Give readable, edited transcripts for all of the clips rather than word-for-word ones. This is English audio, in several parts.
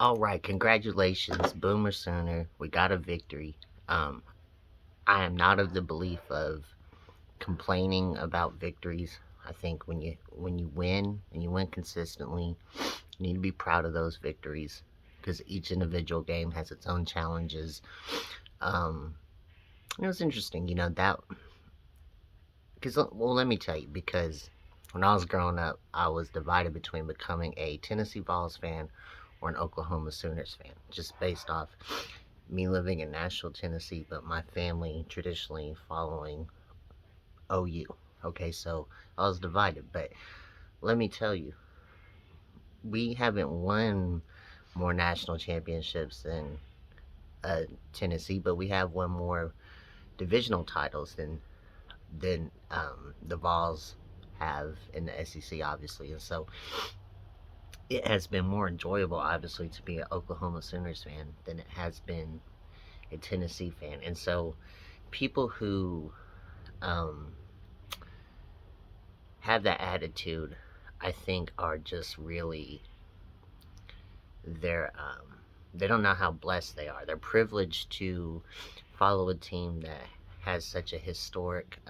All right, congratulations, Boomer Sooner. We got a victory. Um, I am not of the belief of complaining about victories. I think when you win and you win consistently, you need to be proud of those victories because each individual game has its own challenges. Um, it was interesting, that because let me tell you, because when I was growing up, I was divided between becoming a Tennessee Vols fan or an Oklahoma Sooners fan, just based off me living in Nashville, Tennessee, but my family traditionally following OU. Okay, so I was divided, but let me tell you, we haven't won more national championships than uh, Tennessee, but we have won more divisional titles than the Vols have in the SEC, obviously, and so it has been more enjoyable, obviously, to be an Oklahoma Sooners fan than it has been a Tennessee fan, and so people who um, have that attitude, I think, are just really they're they don't know how blessed they are. They're privileged to follow a team that has such a historic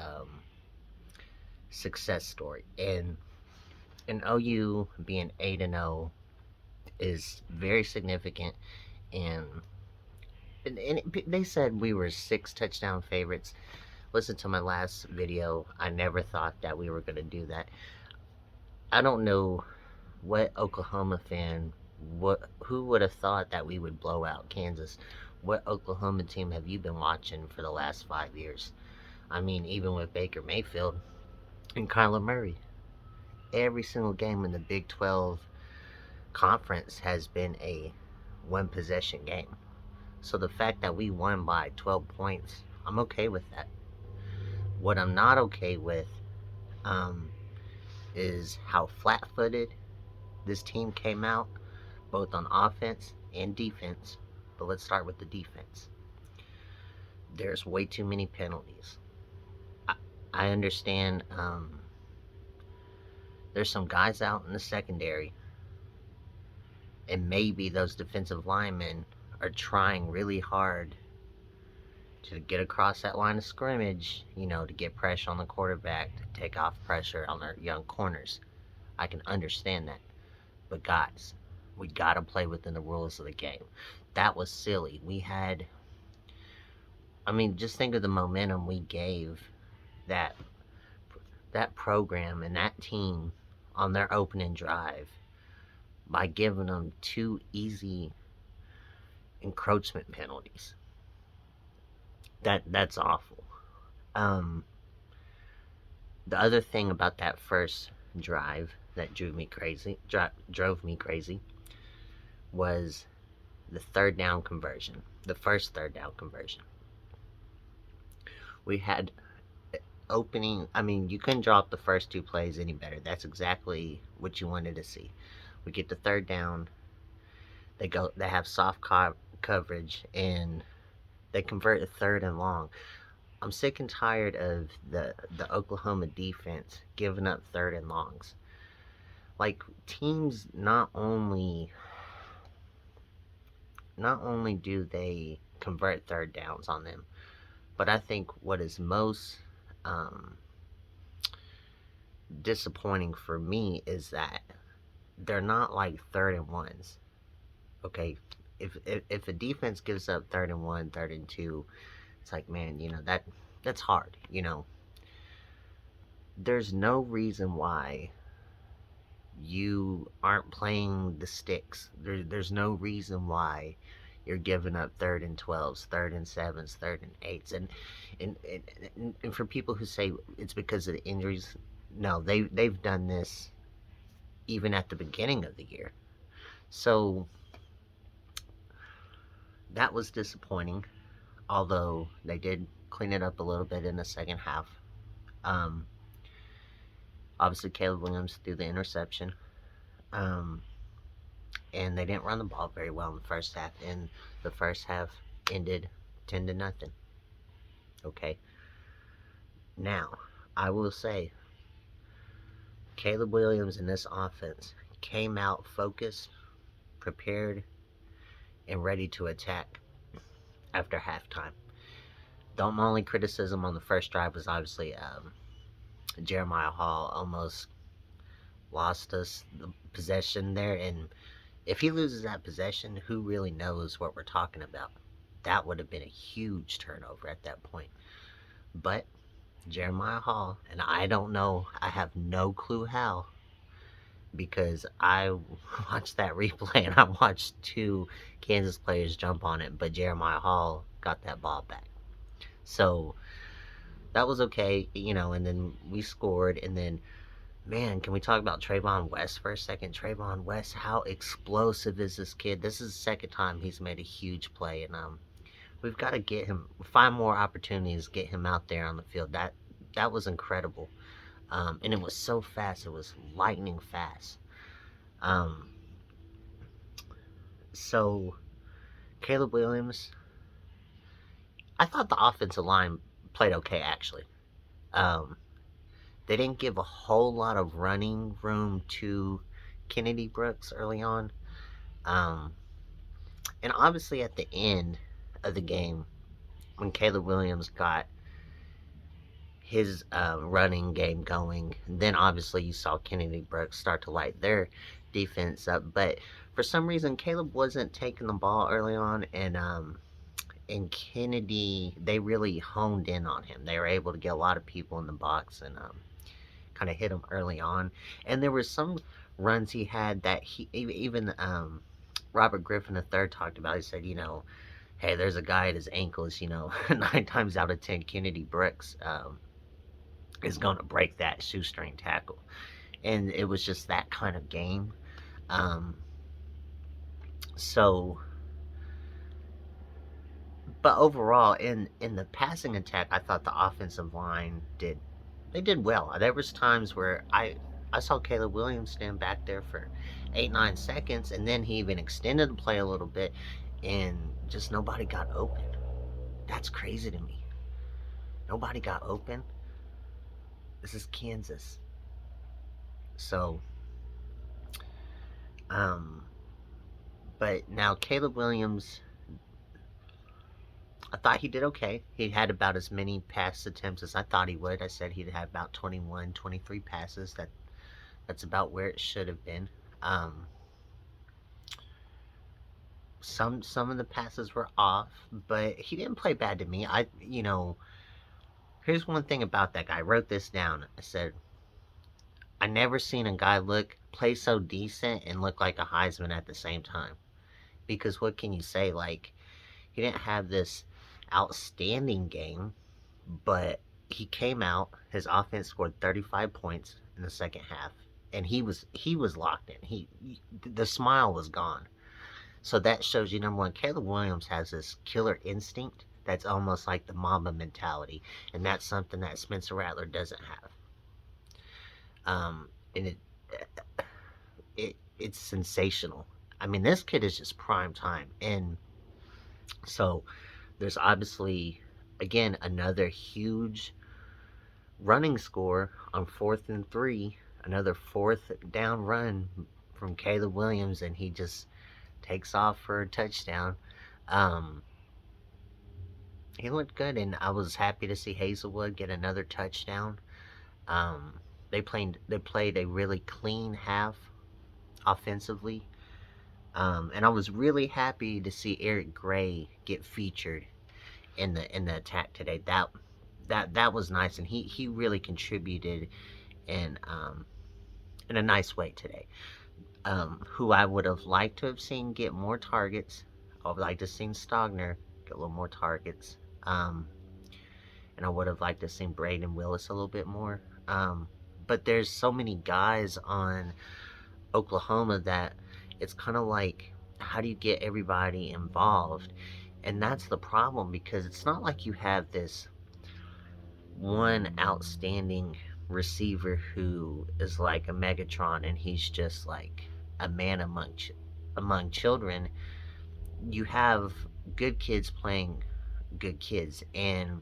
success story, and OU being 8-0 is very significant. And they said we were 6 touchdown favorites. Listen to my last video. I never thought that we were going to do that. I don't know what Oklahoma fan, who would have thought that we would blow out Kansas? What Oklahoma team have you been watching for the last 5 years? I mean, even with Baker Mayfield and Kyler Murray, every single game in the Big 12 conference has been a one possession game. So the fact that we won by 12 points, I'm okay with that. What I'm not okay with um, is how flat footed this team came out, both on offense and defense. But let's start with the defense. There's way too many penalties. I, I understand there's some guys out in the secondary, and maybe those defensive linemen are trying really hard to get across that line of scrimmage, to get pressure on the quarterback, to take off pressure on their young corners. I can understand that. But guys, we got to play within the rules of the game. That was silly. I mean, just think of the momentum we gave that that program and that team on their opening drive by giving them 2 easy encroachment penalties. That's awful. Um, the other thing about that first drive that drove me crazy was the third down conversion. The first third down conversion. We had opening. I mean, you couldn't drop the first 2 plays any better. That's exactly what you wanted to see. We get the third down. They have soft coverage, and they convert a third and long. I'm sick and tired of the Oklahoma defense giving up third and longs. Like, teams not only do they convert third downs on them, but I think what is most um, disappointing for me is that they're not like third and ones. Okay, if a defense gives up third and one, third and two, it's like, man, that's hard. There's no reason why you aren't playing the sticks. There's no reason why you're giving up third and 12s, third and 7s, third and 8s, and for people who say it's because of the injuries, no, they've done this even at the beginning of the year. So that was disappointing. Although they did clean it up a little bit in the second half. Um, Obviously, Caleb Williams threw the interception. Um, and they didn't run the ball very well in the first half. And the first half ended 10-0. Okay. Now, I will say, Caleb Williams in this offense came out focused, prepared, and ready to attack after halftime. The only criticism on the first drive was obviously Jeremiah Hall almost lost us the possession there, and if he loses that possession, who really knows what we're talking about? That would have been a huge turnover at that point. But Jeremiah Hall, and I don't know, I have no clue how, because I watched that replay and I watched two Kansas players jump on it, but Jeremiah Hall got that ball back. So that was okay, and then we scored, and then, man, can we talk about Trayvon West for a second? Trayvon West, how explosive is this kid? This is the second time he's made a huge play, and we've got to get him, find more opportunities, get him out there on the field. That was incredible, and it was so fast. It was lightning fast. Um, so Caleb Williams, I thought the offensive line played okay actually. Um, they didn't give a whole lot of running room to Kennedy Brooks early on. Um, and obviously at the end of the game, when Caleb Williams got his running game going, then obviously you saw Kennedy Brooks start to light their defense up. But for some reason, Caleb wasn't taking the ball early on, and Kennedy, they really honed in on him. They were able to get a lot of people in the box and kind of hit him early on. And there were some runs he had that he even Robert Griffin III talked about. He said, hey, there's a guy at his ankles. 9 times out of 10, Kennedy Brooks is going to break that shoestring tackle. And it was just that kind of game. Um, so, but overall, in the passing attack, I thought the offensive line did well. There was times where I saw Caleb Williams stand back there for 8-9 seconds, and then he even extended the play a little bit, and just nobody got open. That's crazy to me. Nobody got open. This is Kansas. So, but now Caleb Williams, I thought he did okay. He had about as many pass attempts as I thought he would. I said he'd have about 21, 23 passes. That's about where it should have been. Some of the passes were off, but he didn't play bad to me. Here's one thing about that guy. I wrote this down. I said, I never seen a guy play so decent and look like a Heisman at the same time. Because what can you say? Like, he didn't have this outstanding game, but he came out. His offense scored 35 points in the second half, and he was locked in. The smile was gone. So that shows you, number one, Caleb Williams has this killer instinct that's almost like the Mamba mentality, and that's something that Spencer Rattler doesn't have. And it's sensational. I mean, this kid is just prime time, and so there's obviously, again, another huge running score on 4th and 3, another 4th down run from Caleb Williams, and he just takes off for a touchdown. He looked good, and I was happy to see Hazelwood get another touchdown. They played a really clean half offensively. And I was really happy to see Eric Gray get featured in the attack today. That was nice, and he really contributed in a nice way today. Who I would have liked to have seen get more targets. I would like to have seen Stogner get a little more targets. And I would have liked to have seen Braden Willis a little bit more. But there's so many guys on Oklahoma that it's kind of like, how do you get everybody involved? And that's the problem, because it's not like you have this one outstanding receiver who is like a Megatron and he's just like a man among children. You have good kids playing good kids, and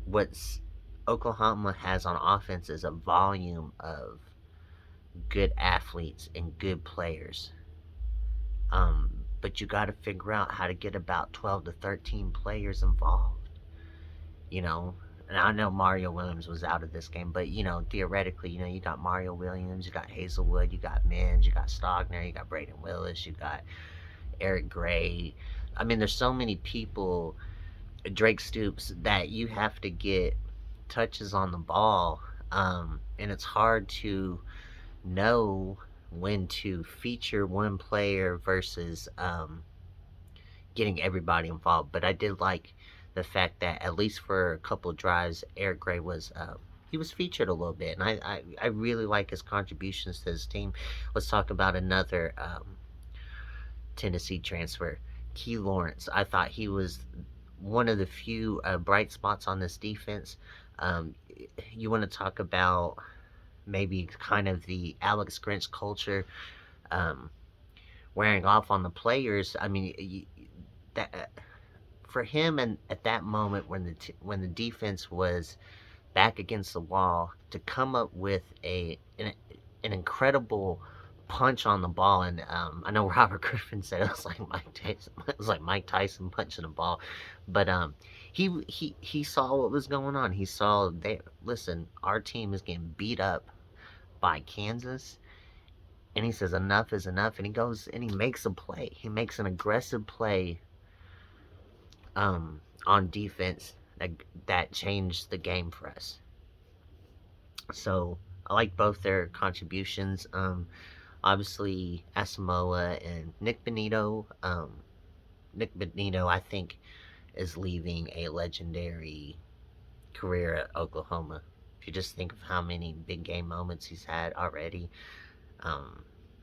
what's Oklahoma has on offense is a volume of good athletes and good players. but you got to figure out how to get about 12 to 13 players involved, you know. And I know Mario Williams was out of this game, but theoretically, you got Mario Williams, you got Hazelwood, you got Mims, you got Stogner, you got Braden Willis, you got Eric Gray. I mean, there's so many people, Drake Stoops, that you have to get touches on the ball, and it's hard to know when to feature one player versus getting everybody involved. But I did like the fact that at least for a couple of drives, Eric Gray was he was featured a little bit, and I really like his contributions to his team. Let's talk about another Tennessee transfer, Key Lawrence. I thought he was one of the few bright spots on this defense. Um, you want to talk about maybe kind of the Alex Grinch culture um, wearing off on the players. I mean, that for him, and at that moment when the defense was back against the wall, to come up with an incredible punch on the ball. And I know Robert Griffin said it was like Mike Tyson. It was like Mike Tyson punching the ball, but he saw what was going on. He saw, they listen, our team is getting beat up by Kansas, and he says enough is enough, and he goes and he makes a play. He makes an aggressive play on defense that changed the game for us. So I like both their contributions. Obviously Asamoah and Nick Benito. Nick Benito, I think, is leaving a legendary career at Oklahoma. If you just think of how many big game moments he's had already,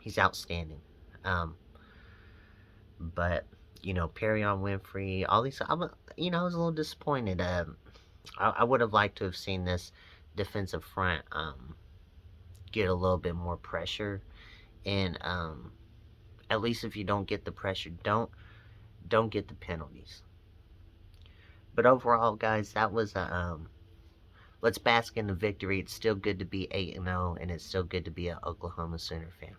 he's outstanding. But Perrion Winfrey, all these, I was a little disappointed. I would have liked to have seen this defensive front get a little bit more pressure, and at least if you don't get the pressure, don't get the penalties. But overall, guys, that was a let's bask in the victory. It's still good to be 8-0, and it's still good to be an Oklahoma Sooner fan.